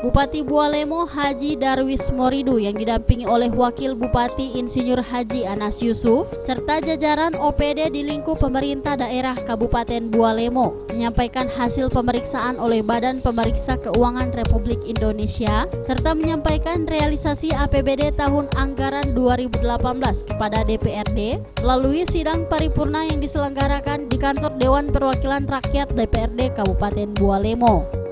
Bupati Bualemo Haji Darwis Moridu yang didampingi oleh Wakil Bupati Insinyur Haji Anas Yusuf serta jajaran OPD di lingkup pemerintah daerah Kabupaten Bualemo menyampaikan hasil pemeriksaan oleh Badan Pemeriksa Keuangan Republik Indonesia serta menyampaikan realisasi APBD tahun anggaran 2018 kepada DPRD melalui sidang paripurna yang diselenggarakan di kantor Dewan Perwakilan Rakyat DPRD Kabupaten Bualemo.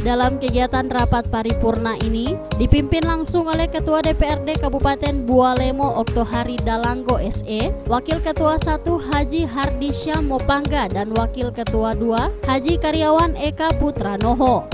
Dalam kegiatan rapat paripurna ini dipimpin langsung oleh Ketua DPRD Kabupaten Bualemo Oktohari Dalanggo SE, Wakil Ketua 1 Haji Hardisya Mopangga dan Wakil Ketua 2 Haji Karyawan Eka Putranoho.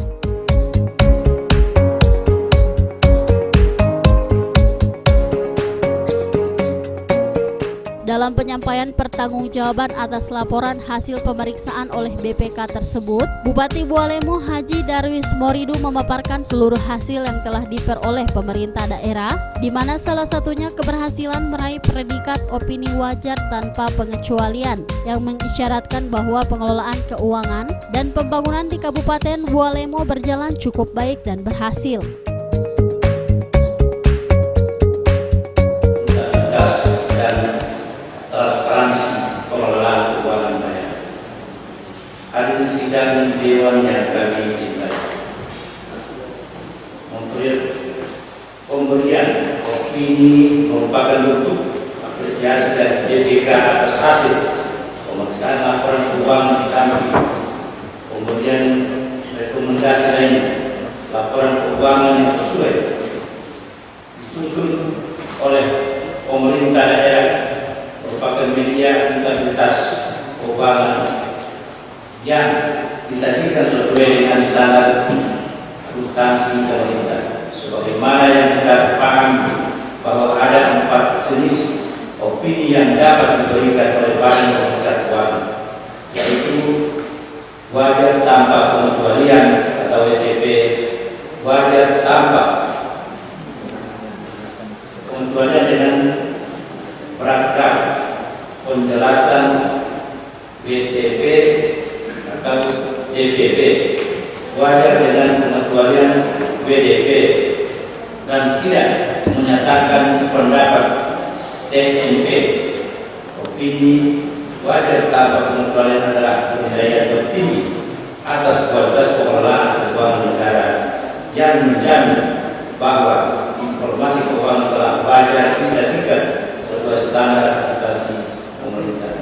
Dalam penyampaian pertanggungjawaban atas laporan hasil pemeriksaan oleh BPK tersebut, Bupati Bualemo Haji Darwis Moridu memaparkan seluruh hasil yang telah diperoleh pemerintah daerah, di mana salah satunya keberhasilan meraih predikat opini wajar tanpa pengecualian, yang mengisyaratkan bahwa pengelolaan keuangan dan pembangunan di Kabupaten Bualemo berjalan cukup baik dan berhasil. Sidang Dewan yang kami cintai, pemberian opini merupakan bentuk apresiasi dari BPK atas hasil pemeriksaan laporan keuangan di samping kemudian rekomendasi lainnya laporan keuangan yang sesuai disusun oleh pemerintah daerah merupakan media akuntabilitas keuangan yang disajikan sesuai dengan standar akuntansi pemerintah. Sebagaimana yang kita paham bahwa ada 4 jenis opini yang dapat diberikan oleh Badan Pemeriksa Keuangan, yaitu wajar tanpa pengecualian atau WTP, wajar tanpa pengecualian dengan beragam penjelasan WTP atau DPP, wajar dengan pengecualian WDP, dan tidak menyatakan pendapat TNP. Opini wajar tanpa pengecualian adalah penilaian tertinggi atas kualitas pengelolaan keuangan negara yang menjamin bahwa informasi keuangan telah wajar disajikan sesuai standar akuntansi pemerintah.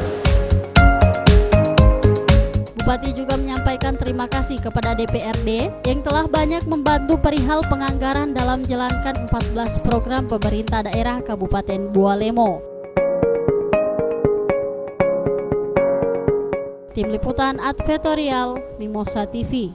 Bupati juga menyampaikan terima kasih kepada DPRD yang telah banyak membantu perihal penganggaran dalam menjalankan 14 program pemerintah daerah Kabupaten Bualemo. Tim Liputan Advertorial Mimosa TV.